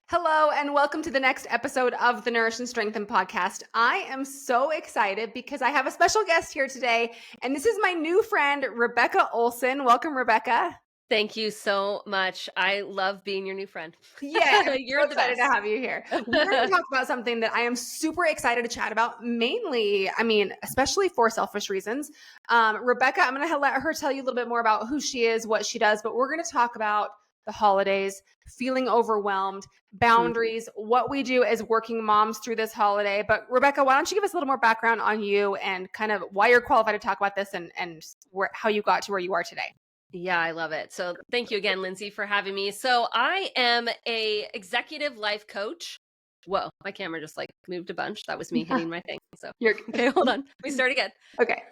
Hello, and welcome to the next episode of the Nourish and Strengthen podcast. I am so excited because I have a special guest here today, and this is my new friend, Rebecca Olsen. Welcome, Rebecca. Thank you so much. I love being your new friend. Yeah, I'm so You're the excited to best. have you here. We're going to talk about something that I am super excited to chat about, mainly, especially for selfish reasons. Rebecca, I'm going to let her tell you a little bit more about who she is, what she does, but we're going to talk about the holidays, feeling overwhelmed, Mhm. boundaries, what we do as working moms through this holiday. But Rebecca, why don't you give us a little more background on you and kind of why you're qualified to talk about this and how you got to where you are today? Yeah, I love it. So thank you again, Lindsay, for having me. So I am a executive life coach. Whoa, my camera just like moved a bunch. That was me hitting my thing. So You're okay, hold on. We start again. okay.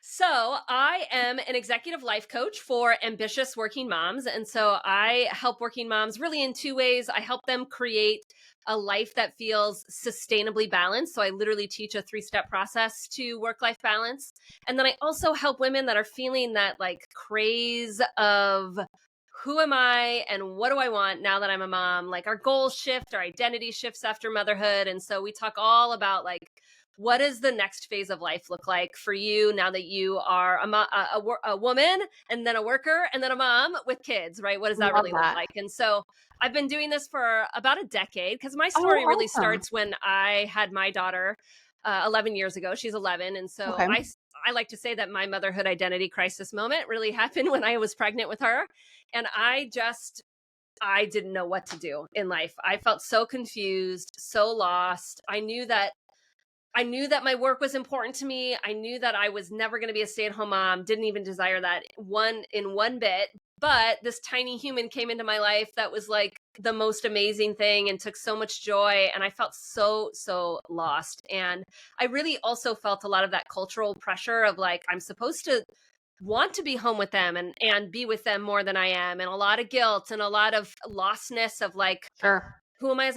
So, I am an executive life coach for ambitious working moms. And so I help working moms really in two ways. I help them create a life that feels sustainably balanced. So I literally teach a 3-step process to work-life balance. And then I also help women that are feeling that like craze of who am I and what do I want now that I'm a mom? Like our goals shift, our identity shifts after motherhood. And so we talk all about like what does the next phase of life look like for you now that you are a woman and then a worker and then a mom with kids, right? What does that Love really look that. like? And so I've been doing this for about a decade because my Oh, story really awesome. starts when I had my daughter 11 years ago. She's 11. And so Okay. I like to say that my motherhood identity crisis moment really happened when I was pregnant with her. And I didn't know what to do in life. I felt so confused, so lost. I knew that my work was important to me. I knew that I was never going to be a stay-at-home mom, didn't even desire that one bit. But this tiny human came into my life that was like the most amazing thing and took so much joy. And I felt so lost. And I really also felt a lot of that cultural pressure of like, I'm supposed to want to be home with them and be with them more than I am. And a lot of guilt and a lot of lostness of like, Sure. who am I as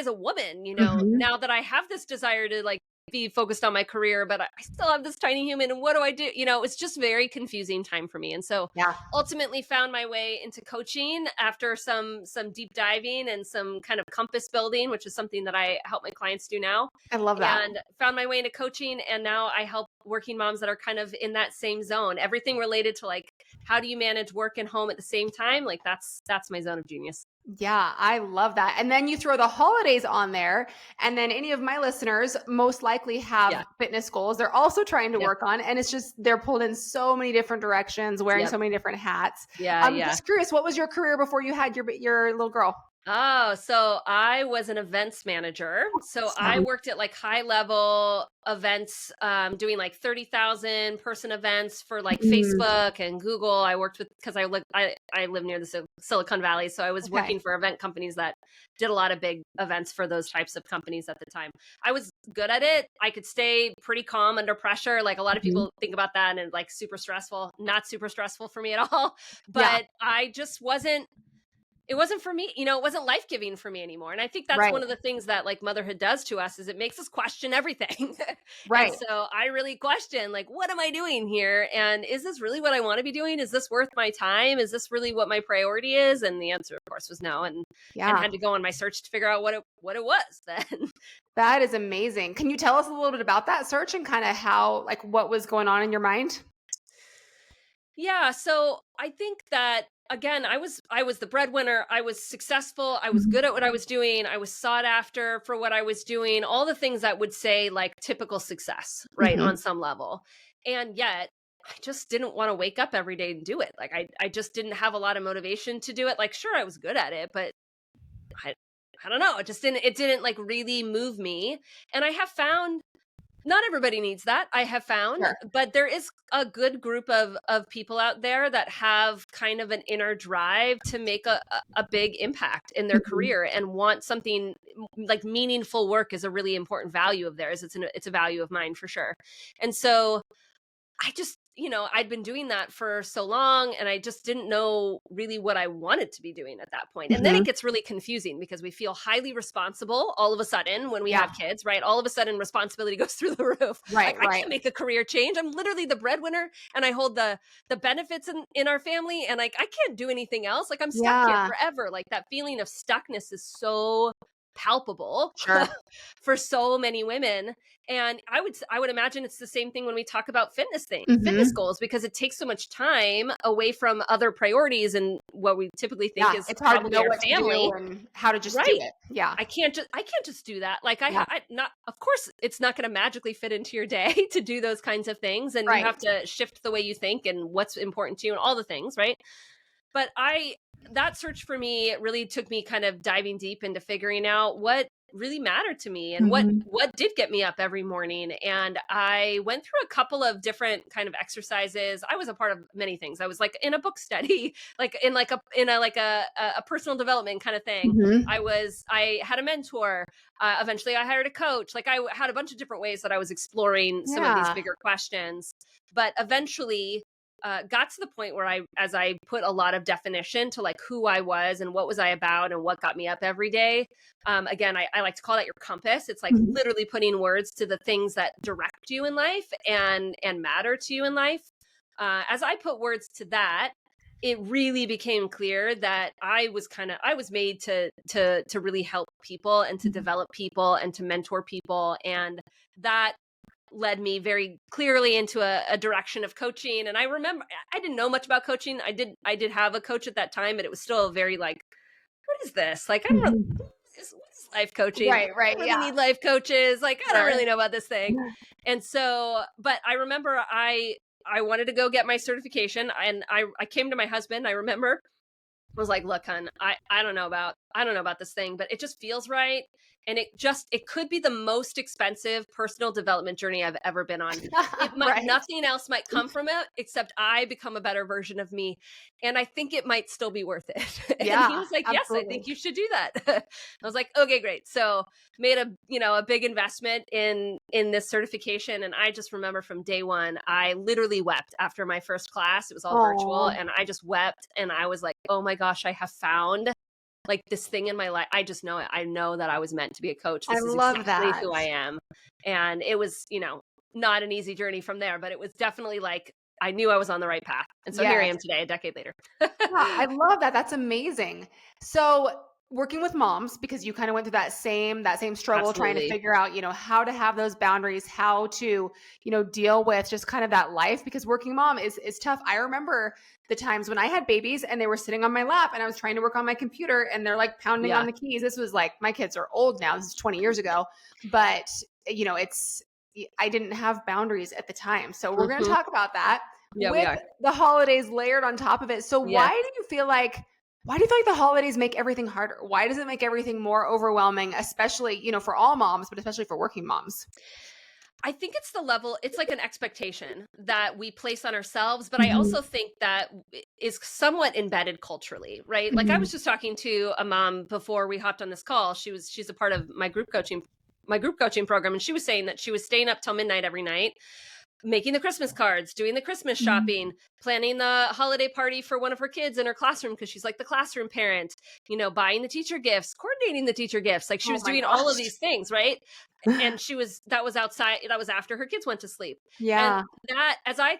a woman, Mhm. now that I have this desire to like be focused on my career, but I still have this tiny human and what do I do? It's just very confusing time for me. And so Yeah. ultimately found my way into coaching after some deep diving and some kind of compass building, which is something that I help my clients do now. I love that. And found my way into coaching and now I help working moms that are kind of in that same zone. Everything related to like how do you manage work and home at the same time? Like that's my zone of genius. Yeah, I love that. And then you throw the holidays on there, and then any of my listeners most likely have Yeah. fitness goals they're also trying to Yep. work on. And it's just they're pulled in so many different directions, wearing Yep. so many different hats. Yeah, I'm yeah. just curious, what was your career before you had your little girl? Oh, so I was an events manager. So I Awesome. worked at like high level events, doing like 30,000 person events for like Mm, Facebook and Google. I worked with, because I live near the Silicon Valley. So I was okay. working for event companies that did a lot of big events for those types of companies at the time. I was good at it. I could stay pretty calm under pressure. Like a lot of Mhm. people think about that and like super stressful, not super stressful for me at all. Yeah, But I just it wasn't for me, it wasn't life-giving for me anymore, and I think that's right. one of the things that, like, motherhood does to us is it makes us question everything, and Right. so I really question, like, "What am I doing here, and is this really what I wanna be doing? Is this worth my time? Is this really what my priority is?" And the answer, of course, was no, and Yeah. had to go on my search to figure out what it was then. That is amazing. Can you tell us a little bit about that search and kind of how like what was going on in your mind? Yeah, so I think that again, I was the breadwinner, I was successful, I was Mhm. good at what I was doing, I was sought after for what I was doing, all the things that would say like typical success, right, Mhm. on some level. And yet I just didn't want to wake up every day and do it. Like I just didn't have a lot of motivation to do it. Like sure I was good at it, but I I don't know, it didn't like really move me. And I have found not everybody needs that, I have found, Sure. but there is a good group of people out there that have kind of an inner drive to make a big impact in their Mhm. career and want something like meaningful work is a really important value of theirs. It's a value of mine for sure. And so I just I'd been doing that for so long, and I just didn't know really what I wanted to be doing at that point. And then it Mhm. gets really confusing because we feel highly responsible all of a sudden when we Yeah. have kids, right? All of a sudden responsibility goes through the roof. Like, Right, I right. can't make a career change. I'm literally the breadwinner, and I hold the benefits in our family, and like I can't do anything else. Like, I'm stuck here Yeah. forever. Like, that feeling of stuckness is so palpable Sure. for so many women. And I would imagine it's the same thing when we talk about fitness Mhm. goals, because it takes so much time away from other priorities and what we typically think Yeah, is it's hard to probably know our what to do family. and how to just do Right. it. Yeah. I can't just do that. Like, Yeah. not, of course it's not going to magically fit into your day to do those kinds of things, and you Right. have to shift the way you think and what's important to you and all the things, right? But that search for me really took me kind of diving deep into figuring out what really mattered to me and what Mhm. what did get me up every morning. And I went through a couple of different kind of exercises. I was a part of many things. I was like in a book study, like in a personal development kind of thing. Mhm. I had a mentor. Eventually I hired a coach. Like, I had a bunch of different ways that I was exploring some of these Yeah. bigger questions. But eventually got to the point where as I put a lot of definition to like who I was and what was I about and what got me up every day. Again, I like to call that your compass. It's like Mhm. literally putting words to the things that direct you in life and matter to you in life. As I put words to that, it really became clear that I was made to really help people and to Mhm. develop people and to mentor people. And that led me very clearly into a direction of coaching. And I remember I didn't know much about coaching. I did have a coach at that time, but it was still very like, what is this? Like, I don't really, Mhm. what is life coaching? Right, I right. don't really Yeah. need life coaches. Like, I don't Sure. really know about this thing. And so, but I remember I wanted to go get my certification, and I came to my husband. I remember, was like, look, hon, I don't know about this thing, but it just feels right. And it could be the most expensive personal development journey I've ever been on. Right. Nothing else might come from it except I become a better version of me. And I think it might still be worth it. And he Yeah, was like, yes, I absolutely. think you should do that. I was like, okay, great. So made a big investment in this certification. And I just remember from day one, I literally wept after my first class. It was all virtual, Oh, and I just wept, and I was like, oh my gosh, I have found like this thing in my life. I just know it. I know that I was meant to be a coach. I This is love exactly that. who I am. And it was, not an easy journey from there, but it was definitely like I knew I was on the right path. And so here I Yes. am today, a decade later. Yeah, I love that. That's amazing. So, working with moms, because you kind of went through that same struggle trying to Absolutely. figure out, how to have those boundaries, how to, deal with just kind of that life, because working mom is tough. I remember the times when I had babies and they were sitting on my lap and I was trying to work on my computer and they're like pounding on Yeah. the keys. This was like, my kids are old now. This is 20 years ago, but it's I didn't have boundaries at the time. So we're going to Hmm. talk about that Yeah, we with are. the holidays layered on top of it. So Yes. why do you feel like the holidays make everything harder? Why does it make everything more overwhelming, especially, for all moms, but especially for working moms? I think it's the level, it's like an expectation that we place on ourselves, but I Mhm. also think that is somewhat embedded culturally, right? Like, I Mhm. was just talking to a mom before we hopped on this call. She's a part of my group coaching program, and she was saying that she was staying up till midnight every night, making the Christmas cards, doing the Christmas Mhm. shopping, planning the holiday party for one of her kids in her classroom because she's like the classroom parent, buying the teacher gifts, coordinating the teacher gifts. Like, she Oh was my doing all of gosh. these things, right? And that was outside, that was after her kids went to sleep. And Yeah. that, as I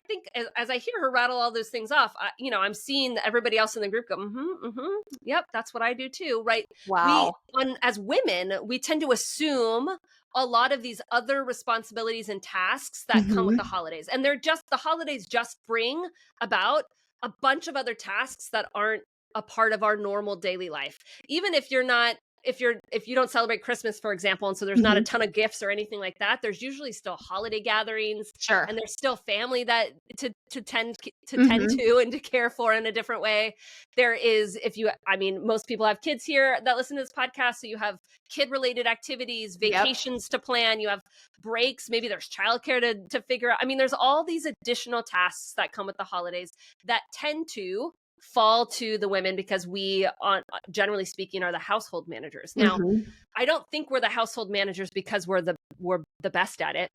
hear her rattle all those things off, I'm seeing everybody else in the group go, yep, that's what I do too, right? Wow. As women, we tend to assume a lot of these other responsibilities and tasks that come with the Mhm. holidays. And the holidays just bring about a bunch of other tasks that aren't a part of our normal daily life. Even if you're not, if you don't celebrate Christmas, for example, and so there's not a Mhm. ton of gifts or anything like that, there's usually still holiday gatherings, Sure. and there's still family that to tend Mhm. to and to care for in a different way. There is, most people have kids here that listen to this podcast, so you have kid related activities, Yep. vacations to plan, you have breaks, maybe there's childcare to figure out. There's all these additional tasks that come with the holidays that tend to fall to the women because we, generally speaking, are the household managers. Now, I don't think we're the household managers because we're the best at it.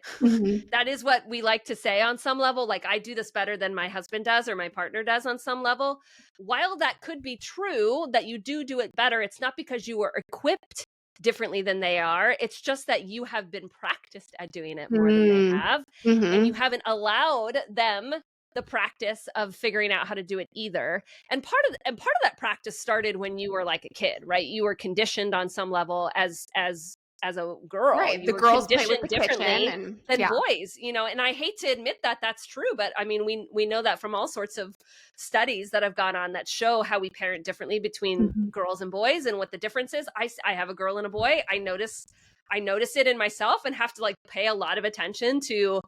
That is what we like to say on some level. Like, I do this better than my husband does or my partner does on some level. While that could be true, that you do it better, it's not because you were equipped differently than they are. It's just that you have been practiced at doing it more than they have. And you haven't allowed them the practice of figuring out how to do it either. And part of that practice started when you were like a kid, right? You were conditioned on some level as a girl. Right. You The were girls play with conditioned the kitchen differently than boys, and I hate to admit that that's true, but I mean, we know that from all sorts of studies that have gone on that show how we parent differently between girls and boys and what the difference is. I have a girl and a boy. I notice it in myself and have to like pay a lot of attention to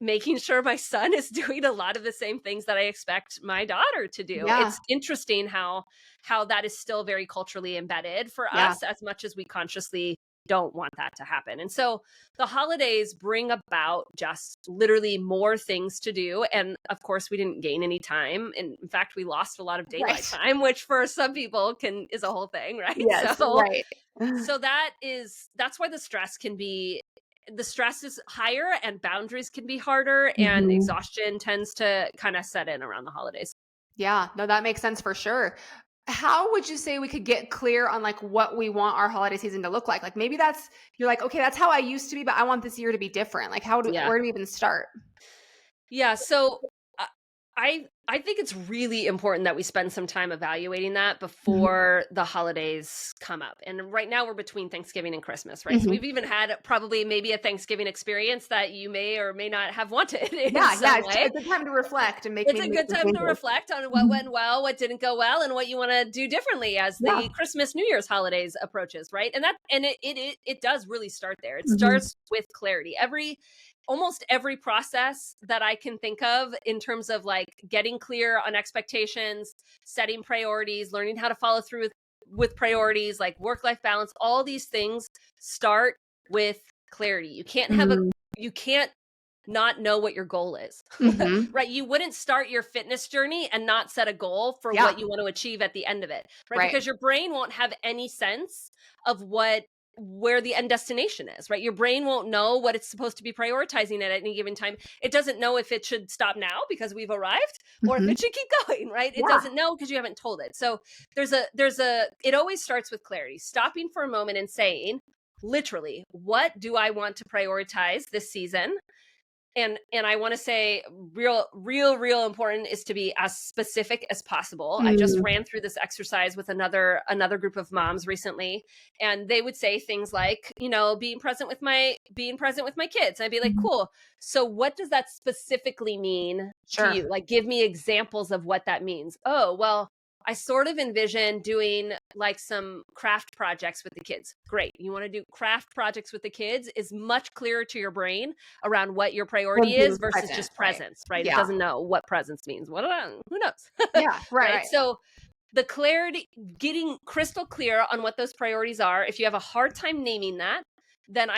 making sure my son is doing a lot of the same things that I expect my daughter to do. Yeah. It's interesting how that is still very culturally embedded for us, as much as we consciously don't want that to happen. And so the holidays bring about just literally more things to do. And of course, we didn't gain any time. And in fact, we lost a lot of daylight time, which for some people is a whole thing, right? Yes, So that's why the stress is higher and boundaries can be harder and exhaustion tends to kind of set in around the holidays. Yeah, no, that makes sense for sure. How would you say we could get clear on like what we want our holiday season to look like? Like maybe you're like, okay, that's how I used to be, but I want this year to be different. Like where do we even start? Yeah. So I think it's really important that we spend some time evaluating that before the holidays come up. And right now we're between Thanksgiving and Christmas, right? So we've even had probably maybe a Thanksgiving experience that you may or may not have wanted. It's a good time to reflect and it's a good time to reflect on what went well, what didn't go well, and what you want to do differently as the Christmas, New Year's holidays approaches, right? And it does really start there. It starts with clarity. Almost every process that I can think of in terms of like getting clear on expectations, setting priorities, learning how to follow through with priorities, like work-life balance, all these things start with clarity. You can't not know what your goal is, right? You wouldn't start your fitness journey and not set a goal for what you want to achieve at the end of it, right? Because your brain won't have any sense of where the end destination is, right? Your brain won't know what it's supposed to be prioritizing at any given time. It doesn't know if it should stop now because we've arrived or if it should keep going, right? It doesn't know because you haven't told it. So it always starts with clarity, stopping for a moment and saying, literally, what do I want to prioritize this season? And I want to say real important is to be as specific as possible. I just ran through this exercise with another group of moms recently, and they would say things like, being present with my kids. And I'd be like, cool. So what does that specifically mean to you? Like, give me examples of what that means. Oh, well, I sort of envision doing like some craft projects with the kids. Great. You want to do craft projects with the kids is much clearer to your brain around what your priority is versus just presence, right? It doesn't know what presence means. Who knows? Right. So the clarity, getting crystal clear on what those priorities are. If you have a hard time naming that, then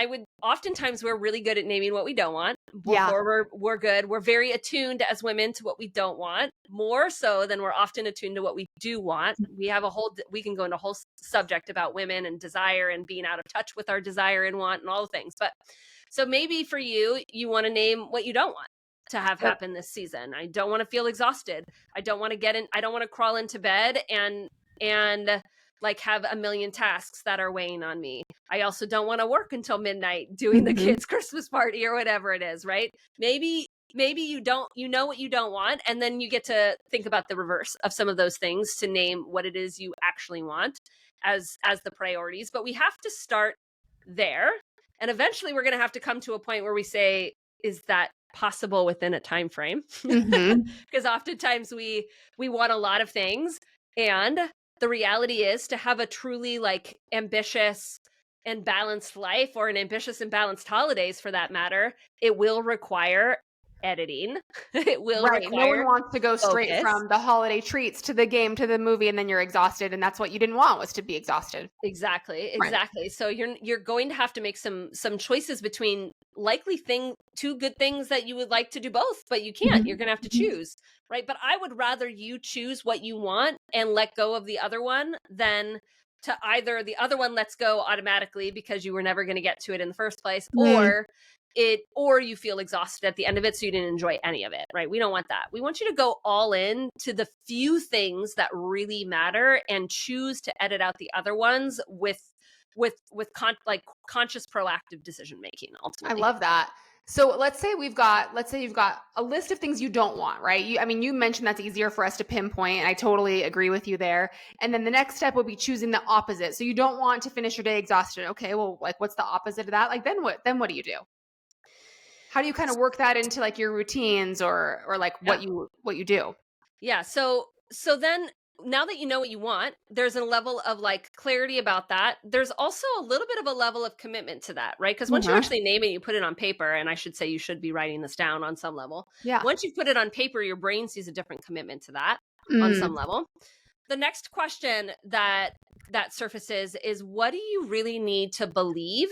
oftentimes we're really good at naming what we don't want. We're good. We're very attuned as women to what we don't want, more so than we're often attuned to what we do want. We can go into a whole subject about women and desire and being out of touch with our desire and want and all the things. But so maybe for you want to name what you don't want to have happen this season. I don't want to feel exhausted. I don't want to crawl into bed and like have a million tasks that are weighing on me. I also don't want to work until midnight doing the kids' Christmas party or whatever it is, right? Maybe you know what you don't want, and then you get to think about the reverse of some of those things to name what it is you actually want as the priorities. But we have to start there, and eventually we're going to have to come to a point where we say, is that possible within a time frame? Because oftentimes we want a lot of things, and the reality is to have a truly like ambitious and balanced life, or an ambitious and balanced holidays for that matter, it will require editing. It will Right. No one require wants to go straight focus. from the holiday treats to the game to the movie and then you're exhausted. And that's what you didn't want, was to be exhausted. Exactly, Right. exactly. So you're going to have to make some choices between likely two good things that you would like to do both, but you can't. You're Mhm. going to have to Mhm. choose, right? But I would rather you choose what you want and let go of the other one than to either the other one lets go automatically because you were never going to get to it in the first place, Mm. or you feel exhausted at the end of it so you didn't enjoy any of it, right? We don't want that. We want you to go all in to the few things that really matter and choose to edit out the other ones with conscious proactive decision making I ultimately. love that. So let's say you've got a list of things you don't want, right? You mentioned that's easier for us to pinpoint, and I totally agree with you there. And then the next step would be choosing the opposite. So you don't want to finish your day exhausted. Okay, well, like what's the opposite of that? Like then what? Then what do you do? How do you kind of work that into like your routines or like Yeah. what you do? Yeah. So then now that you know what you want, there's a level of like clarity about that. There's also a little bit of a level of commitment to that, right? Because once you Mhm. actually name it, you put it on paper, and I should say you should be writing this down on some level. Yeah. Once you put it on paper, your brain sees a different commitment to that on some Mm. level. The next question that surfaces is, what do you really need to believe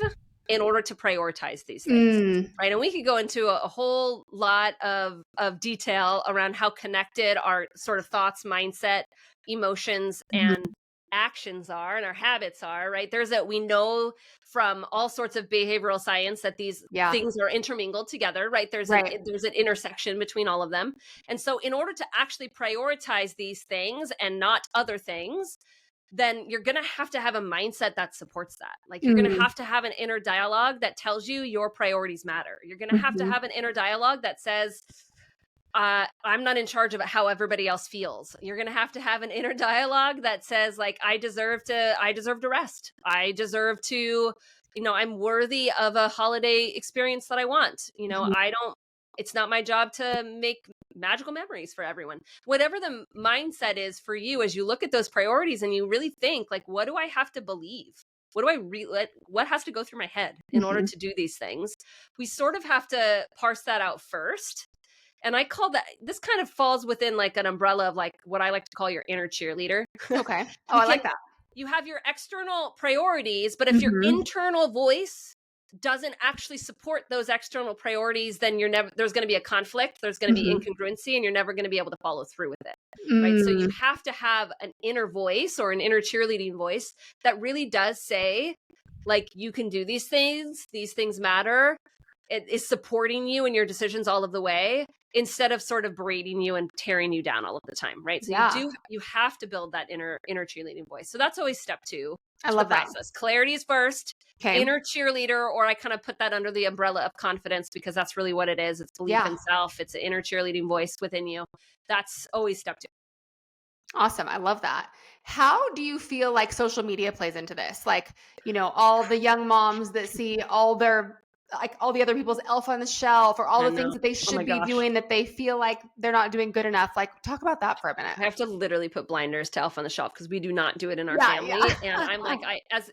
in order to prioritize these things? Mm. Right. And we could go into a whole lot of detail around how connected our sort of thoughts, mindset, emotions, and Mhm. actions are, and our habits are, right? We know from all sorts of behavioral science that these Yeah. things are intermingled together, right? Right. There's an intersection between all of them. And so in order to actually prioritize these things and not other things, then you're going to have a mindset that supports that. Like you're going Mm. to have an inner dialogue that tells you your priorities matter. You're going to Mhm. have an inner dialogue that says, I'm not in charge of how everybody else feels. You're going to have an inner dialogue that says, like, I deserve to rest. I deserve to, I'm worthy of a holiday experience that I want. Mhm. It's not my job to make magical memories for everyone. Whatever the mindset is for you, as you look at those priorities and you really think, like, what do I have to believe? What has to go through my head in order Mhm. to do these things? We sort of have to parse that out first. And I call that, this kind of falls within like an umbrella of like what I like to call your inner cheerleader. Okay. Oh, you I can like that. you have your external priorities, but if your Mhm. internal voice doesn't actually support those external priorities, then there's going to be a conflict, there's going to be Mhm. incongruency, and you're never going to be able to follow through with it. Right? So you Mm. have to have an inner voice or an inner cheerleading voice that really does say, like, you can do these things matter. It is supporting you in your decisions all of the way, instead of sort of berating you and tearing you down all of the time, right? So Yeah. you have to build that inner cheerleading voice. So that's always step 2 I to the love that. process. Clarity is first, Okay. inner cheerleader, or I kind of put that under the umbrella of confidence because that's really what it is. It's belief Yeah. in self. It's an inner cheerleading voice within you. That's always step 2. Awesome. I love that. How do you feel like social media plays into this? Like, all the young moms that see all the other people's elf on the shelf or all I the things know. that they Oh my should be gosh. doing that they feel like they're not doing good enough. Like, talk about that for a minute. I have to literally put blinders to Elf on the Shelf because we do not do it in our Yeah, yeah. family. And I'm like,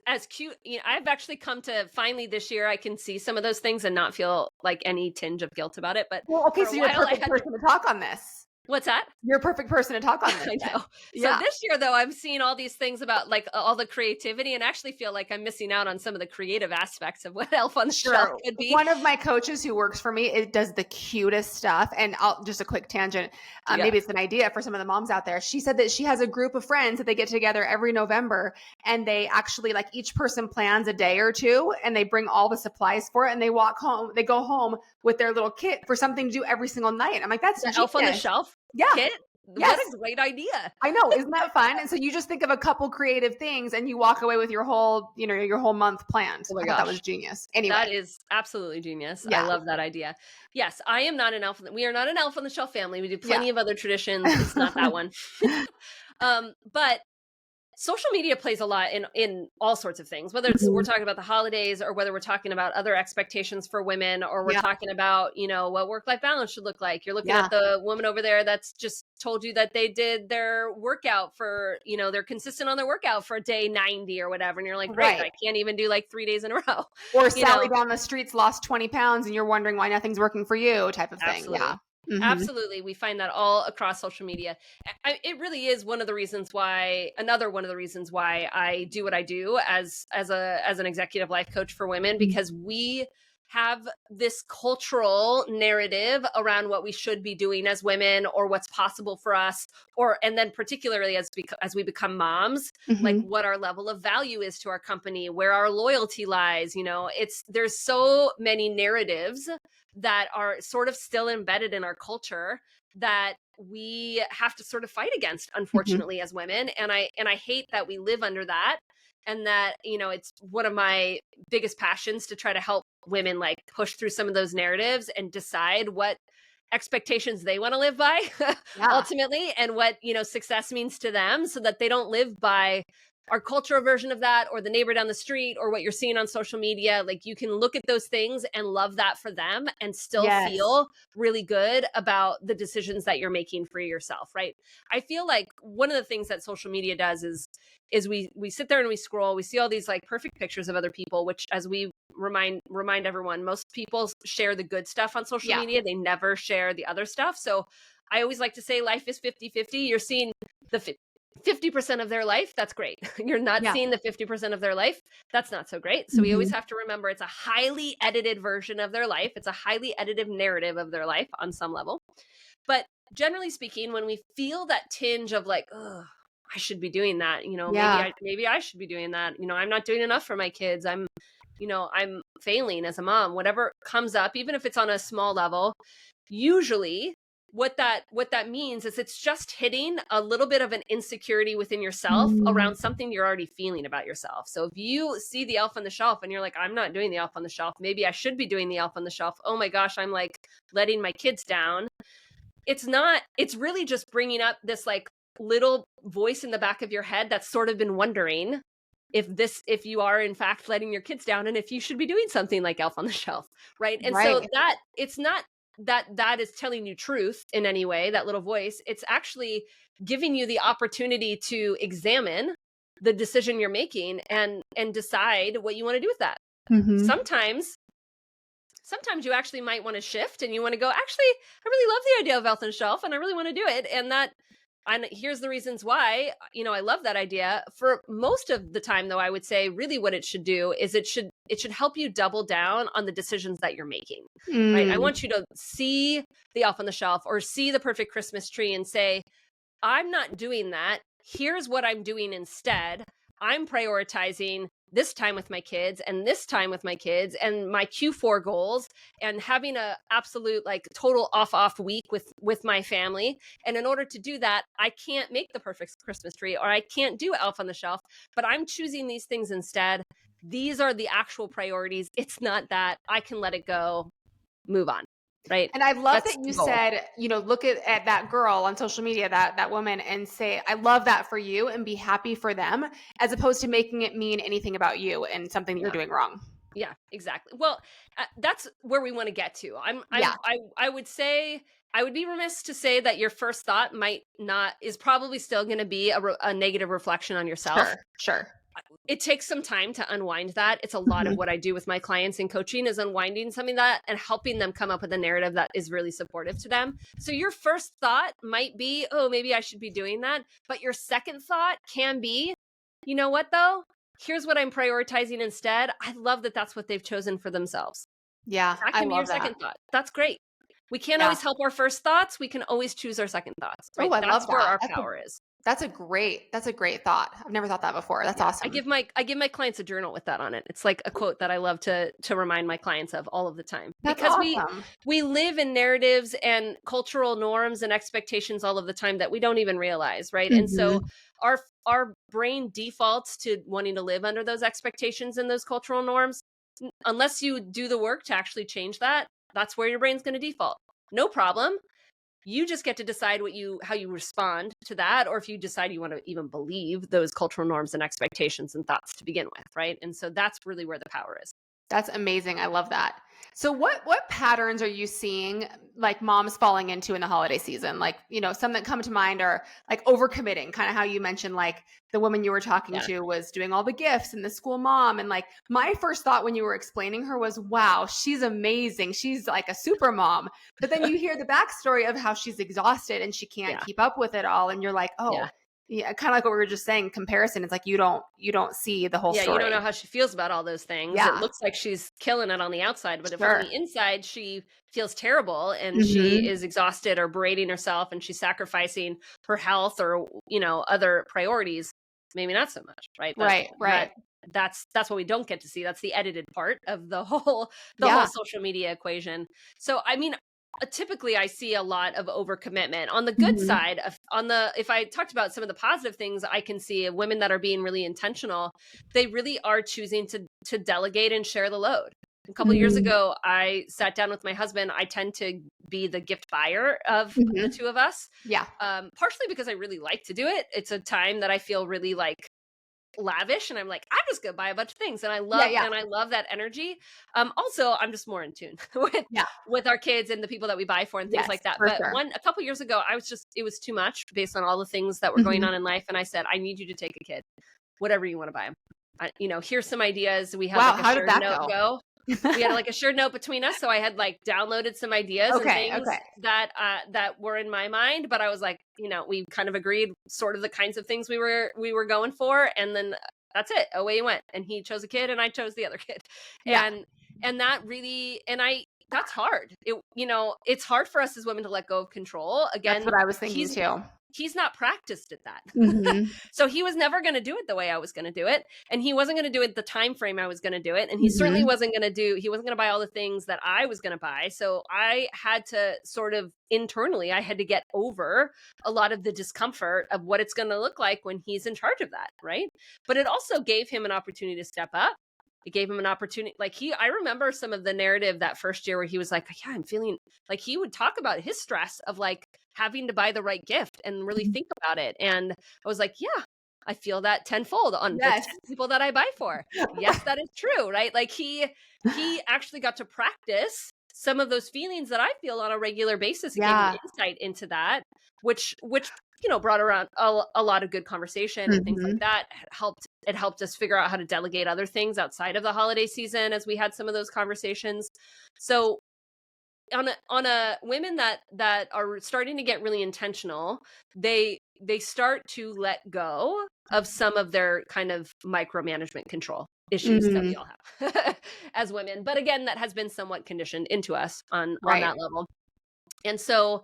as cute, I've actually come to finally this year, I can see some of those things and not feel like any tinge of guilt about it. But Well, okay, for a so you're a while, I perfect had to. person to talk on this. What's that? You're a perfect person to talk on this I then. know. So Yeah. this year, though, I'm seeing all these things about like all the creativity, and actually feel like I'm missing out on some of the creative aspects of what Elf on the Shelf Sure. could be. One of my coaches who works for me, it does the cutest stuff. And just a quick tangent. Yeah. Maybe it's an idea for some of the moms out there. She said that she has a group of friends that they get together every November, and they actually, like, each person plans a day or two and they bring all the supplies for it and they go home with their little kit for something to do every single night. I'm like, that's The Elf on the genius. Shelf Yeah. kit. What Yes. a great idea. I know. Isn't that fun? And so you just think of a couple creative things and you walk away with your whole month planned. Oh my I thought that was gosh. genius. Anyway. That is absolutely genius. I Yeah. love that idea. Yes, I am not an we are not an Elf on the Shelf family. We do Yeah. plenty of other traditions. It's not that one. But social media plays a lot in all sorts of things, whether it's we're Mhm. talking about the holidays, or whether we're talking about other expectations for women, or we're Yeah. talking about, what work-life balance should look like. You're looking Yeah. at the woman over there that's just told you that they did their workout for, they're consistent on their workout for day 90 or whatever. And you're like, great, Right. I can't even do like 3 days in a row. Or you Sally know, down the streets lost 20 pounds and you're wondering why nothing's working for you type of thing. Yeah. absolutely. Absolutely. We find that all across social media. It really is another one of the reasons why I do what I do as an executive life coach for women, because we have this cultural narrative around what we should be doing as women or what's possible for us, and then particularly as we become moms, like what our level of value is to our company, where our loyalty lies. There's so many narratives that are sort of still embedded in our culture that we have to sort of fight against, unfortunately, as women. And I hate that we live under that. And that, it's one of my biggest passions to try to help women like push through some of those narratives and decide what expectations they want to live by ultimately, and what, success means to them, so that they don't live by our cultural version of that, or the neighbor down the street, or what you're seeing on social media. Like, you can look at those things and love that for them and still feel really good about the decisions that you're making for yourself, right? I feel like one of the things that social media does is we sit there and we scroll, we see all these like perfect pictures of other people, which, as we remind everyone, most people share the good stuff on social media. They never share the other stuff. So I always like to say life is 50-50. You're seeing the 50% of their life. That's great. You're not seeing the 50% of their life. That's not so great. So we always have to remember it's a highly edited version of their life. It's a highly edited narrative of their life on some level. But generally speaking, when we feel that tinge of like, oh, I should be doing that, maybe I should be doing that. I'm not doing enough for my kids. I'm failing as a mom, whatever comes up, even if it's on a small level. Usually what that means is it's just hitting a little bit of an insecurity within yourself around something you're already feeling about yourself. So if you see the elf on the shelf and you're like, I'm not doing the elf on the shelf, maybe I should be doing the elf on the shelf. Oh my gosh, I'm like letting my kids down. It's really just bringing up this like little voice in the back of your head that's sort of been wondering if you are in fact letting your kids down, and if you should be doing something like elf on the shelf, right? And so that it's not that is telling you truth in any way, that little voice. It's actually giving you the opportunity to examine the decision you're making and decide what you want to do with that. Sometimes you actually might want to shift, and you want to go, actually, I really love the idea of elf on the shelf, and I really want to do it. And here's the reasons why, I love that idea. For most of the time, though, I would say really what it should do is it should help you double down on the decisions that you're making, right? I want you to see the elf on the shelf or see the perfect Christmas tree and say, I'm not doing that. Here's what I'm doing instead. I'm prioritizing this time with my kids and this time with my kids and my Q4 goals, and having a absolute like total off week with my family. And in order to do that, I can't make the perfect Christmas tree, or I can't do elf on the shelf, but I'm choosing these things instead. These are the actual priorities. It's not that. I can let it go, move on. Right. And I love that you said, look at that girl on social media, that woman, and say, I love that for you, and be happy for them, as opposed to making it mean anything about you and something that you're doing wrong. Yeah, exactly. Well, that's where we want to get to. I would say, I would be remiss to say that your first thought is probably still going to be a negative reflection on yourself. Sure. It takes some time to unwind that. It's a lot of what I do with my clients in coaching, is unwinding something that and helping them come up with a narrative that is really supportive to them. So your first thought might be, oh, maybe I should be doing that. But your second thought can be, you know what though? Here's what I'm prioritizing instead. I love that that's what they've chosen for themselves. Yeah, that can be your second thought. That's great. We can't always help our first thoughts. We can always choose our second thoughts. Right? Oh, I love that. Where our power is. That's a great thought. I've never thought that before. That's awesome. I give my clients a journal with that on it. It's like a quote that I love to remind my clients of all of the time. That's because awesome. we live in narratives and cultural norms and expectations all of the time that we don't even realize, right? And so our brain defaults to wanting to live under those expectations and those cultural norms. Unless you do the work to actually change that, that's where your brain's going to default. No problem. You just get to decide how you respond to that, or if you decide you want to even believe those cultural norms and expectations and thoughts to begin with, right? And so that's really where the power is. That's amazing. I love that. So what patterns are you seeing like moms falling into in the holiday season? Like, some that come to mind are like overcommitting, kind of how you mentioned like the woman you were talking Yeah. to was doing all the gifts and the school mom, and like my first thought when you were explaining her was, wow, she's amazing. She's like a super mom. But then you hear the backstory of how she's exhausted and she can't Yeah. keep up with it all, and you're like, oh, Yeah. yeah, kind of like what we were just saying, comparison. It's like you don't see the whole Yeah, you don't know story. how she feels about all those things. It Yeah, looks like she's killing it on the outside, but if on sure. the inside she feels terrible and she Hmm. is exhausted or berating herself and she's sacrificing her health or, other priorities, maybe not so much, right? But Right, but right. that's what we don't get to see. That's the edited part of the whole Yeah. social media equation. So I mean, typically I see a lot of overcommitment on the good Mhm. side if I talked about some of the positive things I can see of women that are being really intentional, they really are choosing to delegate and share the load. A couple of years Mhm. ago, I sat down with my husband. I tend to be the gift buyer of the Mhm. two of us, Yeah. partially because I really like to do it. It's a time that I feel really like lavish, and I'm like, I'm just gonna buy a bunch of things, and I Yeah, love yeah. and I love that energy. Also, I'm just more in tune with Yeah. our kids and the people that we buy for and things Yes, like that. for But sure. a couple years ago, it was too much based on all the things that were going Mhm. on in life, and I said, I need you to take a kid, whatever you want to buy him. Here's some ideas. We had Wow, like a how did shared that note go? go. We had like a shared note between us, so I had like downloaded some ideas and Okay, things okay. that were in my mind. But I was like, we kind of agreed sort of the kinds of things we were going for, and then that's it. Away he went, and he chose a kid, and I chose the other kid, Yeah, and that really, and I that's hard. It's hard for us as women to let go of control. that's Again, what I was thinking he's too. he's not practiced at that. Mhm. So he was never going to do it the way I was going to do it, and he wasn't going to do it the time frame I was going to do it, and he certainly Mhm. wasn't going to buy all the things that I was going to buy. So I had to sort of internally, I had to get over a lot of the discomfort of what it's going to look like when he's in charge of that, right? But it also gave him an opportunity to step up. It gave him an opportunity. I remember some of the narrative that first year where he was like, yeah, I'm feeling like, he would talk about his stress of like having to buy the right gift and really think about it. And I was like, yeah, I feel that tenfold on the 10 Yes. people that I buy for. Yes, that is true, right? Like he actually got to practice some of those feelings that I feel on a regular basis. It gave him Yeah. insight into that, which brought around a lot of good conversation and things like Mhm. that. It helped us figure out how to delegate other things outside of the holiday season as we had some of those conversations. So on a women that are starting to get really intentional, they start to let go of some of their kind of micromanagement control issues that we Mhm. all have as women. But again, that has been somewhat conditioned into us on Right. that level. And so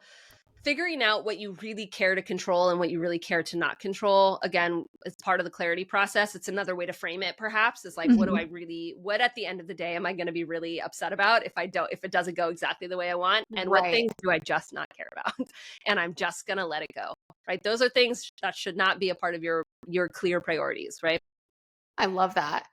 figuring out what you really care to control and what you really care to not control, again, is part of the clarity process. It's another way to frame it, perhaps, is like, Mhm. what at the end of the day am I going to be really upset about if it doesn't go exactly the way I want? And what Right. things do I just not care about? And I'm just going to let it go, right? Those are things that should not be a part of your clear priorities, right? I love that.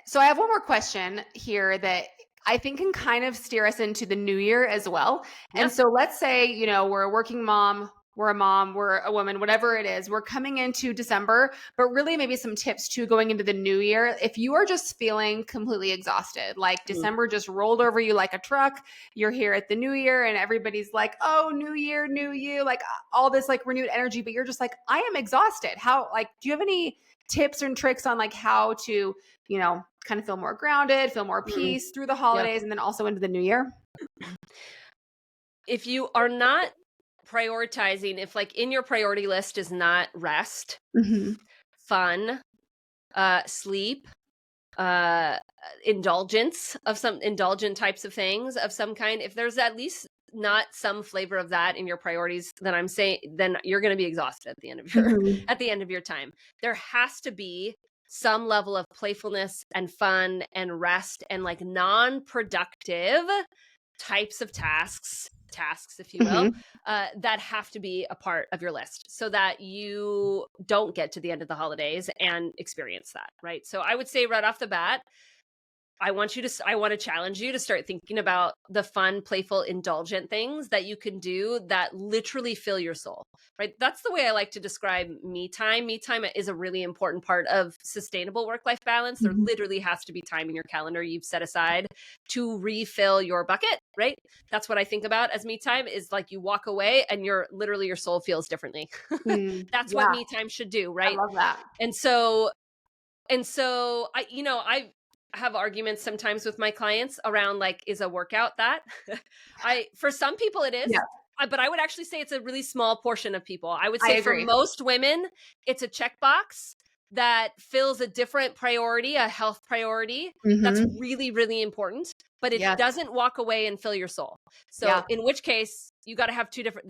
So I have one more question here that I think can kind of steer us into the new year as well. Yeah. And so let's say, we're a working mom, we're a mom, we're a woman, whatever it is, we're coming into December, but really maybe some tips too going into the new year. If you are just feeling completely exhausted, like Mhm. December just rolled over you like a truck, you're here at the new year and everybody's like, oh, new year, new you, like all this like renewed energy, but you're just like, I am exhausted. How, like, do you have any tips and tricks on like how to, kind of feel more grounded, feel more Mhm. peace through the Yep. holidays and then also into the new year? If you are not prioritizing, if like in your priority list is not rest, Mhm. fun, sleep, uh indulgent types of things of some kind, if there's at least not some flavor of that in your priorities, then you're going to be exhausted at the end of your Mhm. at the end of your time. There has to be some level of playfulness and fun and rest and like non-productive types of tasks, if you will, Mhm. that have to be a part of your list so that you don't get to the end of the holidays and experience that, right? So I would say right off the bat, I want to challenge you to start thinking about the fun, playful, indulgent things that you can do that literally fill your soul, right? That's the way I like to describe me time. Me time is a really important part of sustainable work-life balance. There literally has to be time in your calendar you've set aside to refill your bucket, right? That's what I think about as me time, is like you walk away and your soul feels differently. That's what Yeah, me time should do, I right? love that. And so I have arguments sometimes with my clients around, like, is a workout that? For some people it is, Yeah, but I would actually say it's a really small portion of people. I would I say for agree. most women, it's a checkbox that fills a different priority, a health priority that's Mhm. really, really important, but it Yes. doesn't walk away and fill your soul. So Yeah. in which case you got to have two different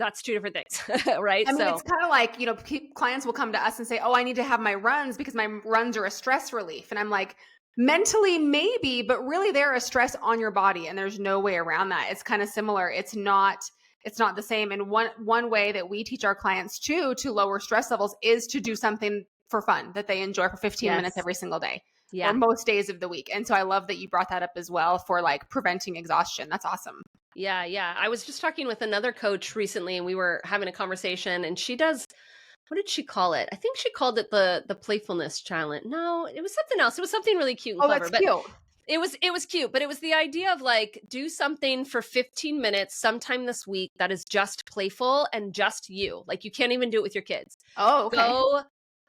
things, right? I mean, So it's kind of like, clients will come to us and say, "Oh, I need to have my runs because my runs are a stress relief." And I'm like, mentally, maybe, but really they're a stress on your body and there's no way around that. It's kind of similar. It's not the same. And one way that we teach our clients too to lower stress levels is to do something for fun that they enjoy for 15 minutes yes. every single day or Yeah. most days of the week. And so I love that you brought that up as well for like preventing exhaustion. That's awesome. Yeah, yeah. I was just talking with another coach recently and we were having a conversation, and she does, what did she call it? I think she called it the playfulness challenge. No, it was something else. It was something really cute and Oh, clever, that's but cute. it was cute, but it was the idea of like, do something for 15 minutes sometime this week that is just playful and just you. Like, you can't even do it with your kids. Oh, okay.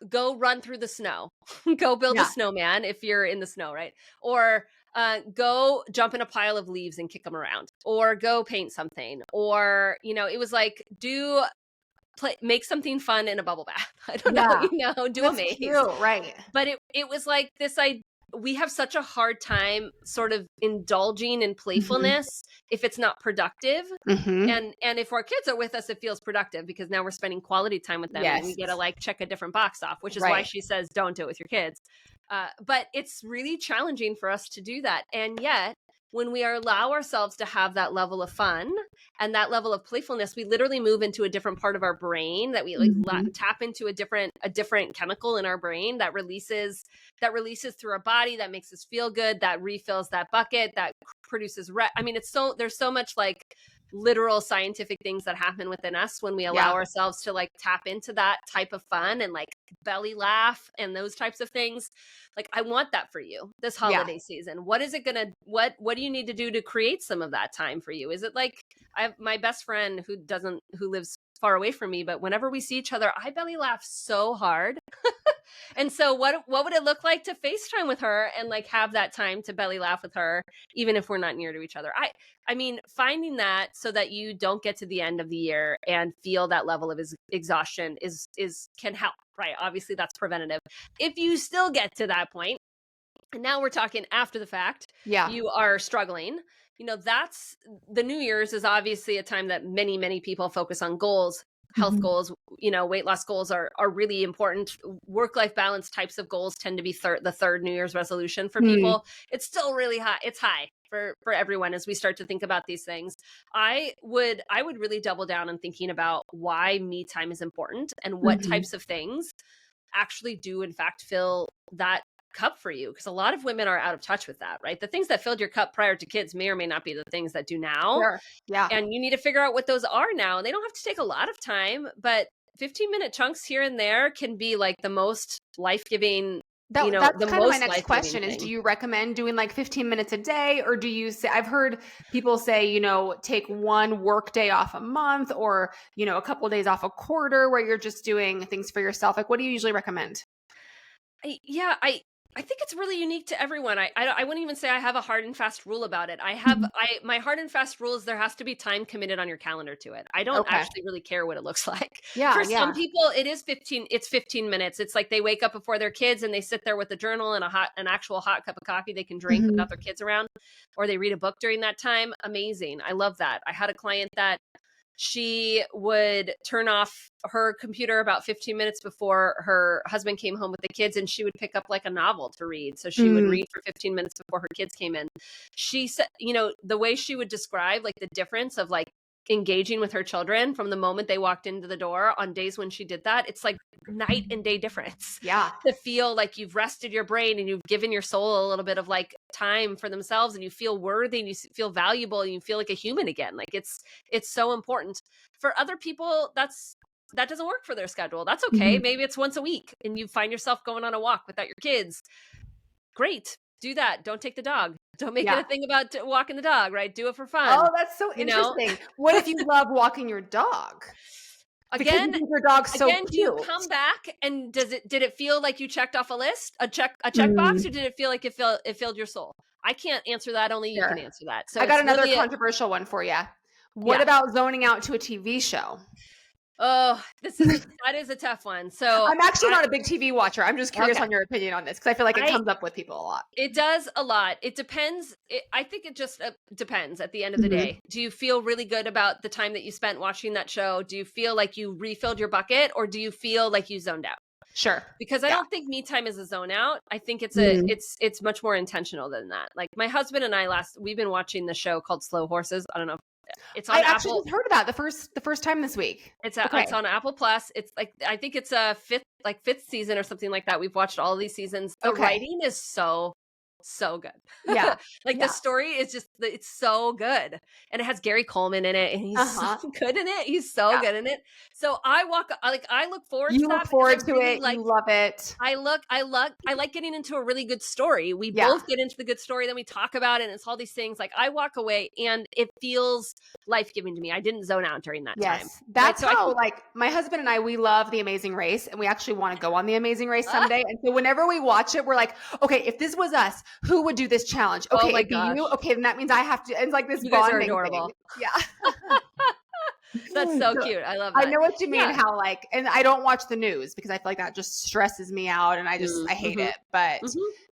Go run through the snow. Go build a Yeah. snowman if you're in the snow, right? Or go jump in a pile of leaves and kick them around, or go paint something, or it was like, make something fun in a bubble bath. I don't know, Yeah. do a That's maze. cute. Right. But it was like this, we have such a hard time sort of indulging in Mhm. playfulness if it's not productive. Mhm. And if our kids are with us, it feels productive because now we're spending quality time with them and we Yes. get to like check a different box off, which is why Right. she says don't do it with your kids. But it's really challenging for us to do that. And yet, when we allow ourselves to have that level of fun and that level of playfulness, we literally move into a different part of our brain that we like Mhm. tap into a different chemical in our brain that releases through our body, that makes us feel good, that refills that bucket, that produces I mean, there's so much like literal scientific things that happen within us when we allow Yeah. ourselves to like tap into that type of fun and like belly laugh and those types of things. Like, I want that for you this Yeah. holiday season. What is it gonna what do you need to do to create some of that time for you? Is it like, I have my best friend who lives far away from me, but whenever we see each other, I belly laugh so hard. And so what would it look like to FaceTime with her and like have that time to belly laugh with her, even if we're not near to each other? I mean, finding that so that you don't get to the end of the year and feel that level of exhaustion is can help, right? Obviously that's preventative. If you still get to that point, and now we're talking after the fact, Yeah. you are struggling, that's the New Year's is obviously a time that many people focus on goals, health Mhm. goals, weight loss goals are really important. Work-life balance types of goals tend to be the third New Year's resolution for Mm. people. It's still really high. It's high for everyone as we start to think about these things. I would really double down on thinking about why me time is important and what Mhm. types of things actually do in fact fill that cup for you, because a lot of women are out of touch with that, right? The things that filled your cup prior to kids may or may not be the things that do now, Sure. Yeah. and you need to figure out what those are now. They don't have to take a lot of time, but 15-minute chunks here and there can be like the most life-giving, That's the kind of my most next life-giving question is, do thing. you recommend doing like 15 minutes a day, or do you say, I've heard people say, take one work day off a month, or, a couple of days off a quarter where you're just doing things for yourself. Like, what do you usually recommend? I think it's really unique to everyone. I wouldn't even say I have a hard and fast rule about it. Mhm. My hard and fast rule is there has to be time committed on your calendar to it. I don't Okay. actually really care what it looks like. Yeah. For some Yeah. people, it's 15 minutes. It's like they wake up before their kids and they sit there with a journal and an actual hot cup of coffee they can drink Mhm. without their kids around, or they read a book during that time. Amazing. I love that. I had a client that she would turn off her computer about 15 minutes before her husband came home with the kids, and she would pick up like a novel to read. So she would Mm. read for 15 minutes before her kids came in. She said, the way she would describe like the difference of like engaging with her children from the moment they walked into the door on days when she did that, it's like night and day difference. Yeah. To feel like you've rested your brain and you've given your soul a little bit of like time for themselves, and you feel worthy and you feel valuable and you feel like a human again. Like it's so important. For other people, that doesn't work for their schedule. That's okay. Mhm. Maybe it's once a week and you find yourself going on a walk without your kids. Great. Do that. Don't take the dog. Don't make it Yeah. a thing about walking the dog, right? Do it for fun. Oh, that's so You know, interesting. What if you love walking your dog? Because you again, think your dog's so do you cute. come back and did it feel like you checked off a list, a checkbox, Mm. or did it feel like it filled your soul? I can't answer that. Only you can Sure. answer that. So I got it's another really controversial one for you. What yeah. about zoning out to a TV show? Oh, that is a tough one. So I'm actually not a big TV watcher. I'm just curious Okay. on your opinion on this because I feel like it I comes up with people a lot. It does a lot. It depends. I think it just depends at the end of the Mhm. day. Do you feel really good about the time that you spent watching that show? Do you feel like you refilled your bucket, or do you feel like you zoned out? Sure. Because I Yeah. don't think me time is a zone out. I think it's Mhm. it's much more intentional than that. Like my husband and I we've been watching the show called Slow Horses. I don't know. It's on I actually Apple. just heard about the first time this week. It's Okay. on Apple Plus. It's like, I think it's a fifth season or something like that. We've watched all these seasons. The Okay. writing is so good. Yeah. Like Yeah. the story is just, it's so good. And it has Gary Coleman in it, and he's Uh-huh. so good in it. He's so Yeah. good in it. So I look forward You to that look because forward I to really it. like You love it. I like getting into a really good story. We Yeah. both get into the good story, then we talk about it, and it's all these things. Like I walk away and it feels life-giving to me. I didn't zone out during that time. Yes. That's So I how, think like, my husband and I, we love The Amazing Race, and we actually want to go on The Amazing Race someday. And so whenever we watch it, we're like, okay, if this was us, who would do this challenge? Oh Okay, my it'd be you. gosh. Okay, then that means I have to. It's like this You guys are bonding adorable. thing. Yeah. That's so So, cute. I love I that. know what you mean. Yeah. How, like, and I don't watch the news because I feel like that just stresses me out, and I hate Mhm. it. But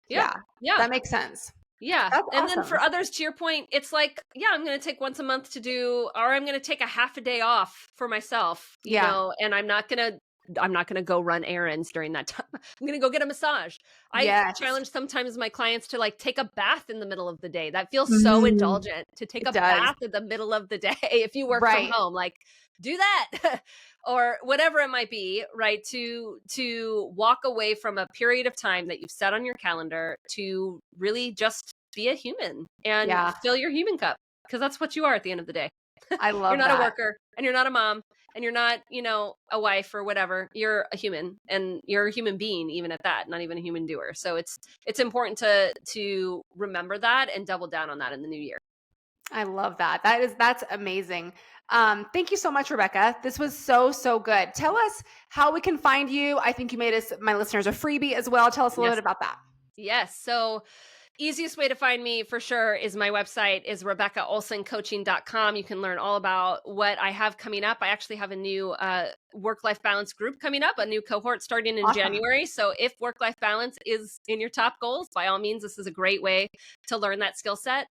Yeah. Yeah. that makes sense. Yeah. That's And then awesome. for others, to your point, it's like, yeah, I'm going to take once a month to do, or I'm going to take a half a day off for myself, you Yeah. know, and I'm not going to go run errands during that time. I'm going to go get a massage. I Yes. challenge sometimes my clients to like take a bath in the middle of the day. That feels so indulgent, to take It a does. bath in the middle of the day. If you work Right. from home, like do that or whatever it might be, right? To walk away from a period of time that you've set on your calendar to really just be a human and Yeah. fill your human cup, because that's what you are at the end of the day. I love You're not that. a worker, and you're not a mom, and you're not, you know, a wife or whatever. You're a human, and you're a human being, even at that, not even a human doer. So it's important to remember that and double down on that in the new year. I love that. That's amazing. Thank you so much, Rebecca. This was so good. Tell us how we can find you. I think you made my listeners a freebie as well. Tell us a little bit about that. Yes. So easiest way to find me for sure is my website is RebeccaOlsenCoaching.com. You can learn all about what I have coming up. I actually have a new work-life balance group coming up, a new cohort starting in Awesome. January. So if work-life balance is in your top goals, by all means, this is a great way to learn that skill set.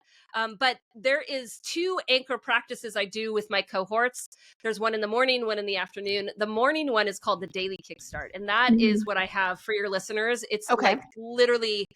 But there is 2 anchor practices I do with my cohorts. There's one in the morning, one in the afternoon. The morning one is called the Daily Kickstart. And that is what I have for your listeners. It's like literally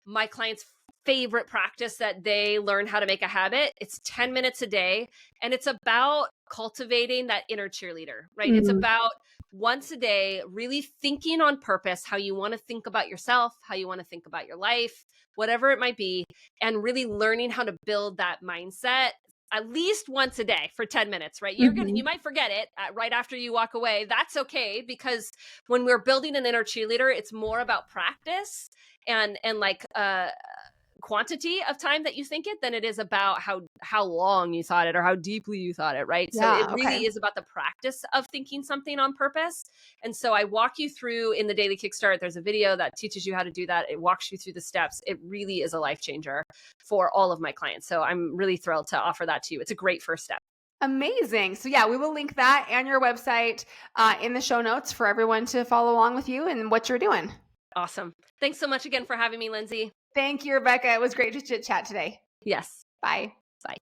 my clients' favorite practice that they learn how to make a habit. It's 10 minutes a day, and it's about cultivating that inner cheerleader, right? It's about once a day really thinking on purpose how you want to think about yourself, how you want to think about your life, whatever it might be, and really learning how to build that mindset at least once a day for 10 minutes, right? You might forget it right after you walk away. That's okay, because when we're building an inner cheerleader, it's more about practice and like quantity of time that you think it than it is about how long you thought it or how deeply you thought it, right? So it really is about the practice of thinking something on purpose. And so I walk you through in the Daily Kickstart. There's a video that teaches you how to do that. It walks you through the steps. It really is a life changer for all of my clients. So I'm really thrilled to offer that to you. It's a great first step. Amazing. So yeah, we will link that and your website in the show notes for everyone to follow along with you and what you're doing. Awesome. Thanks so much again for having me, Lindsay. Thank you, Rebecca. It was great to chit chat today. Yes. Bye. Bye.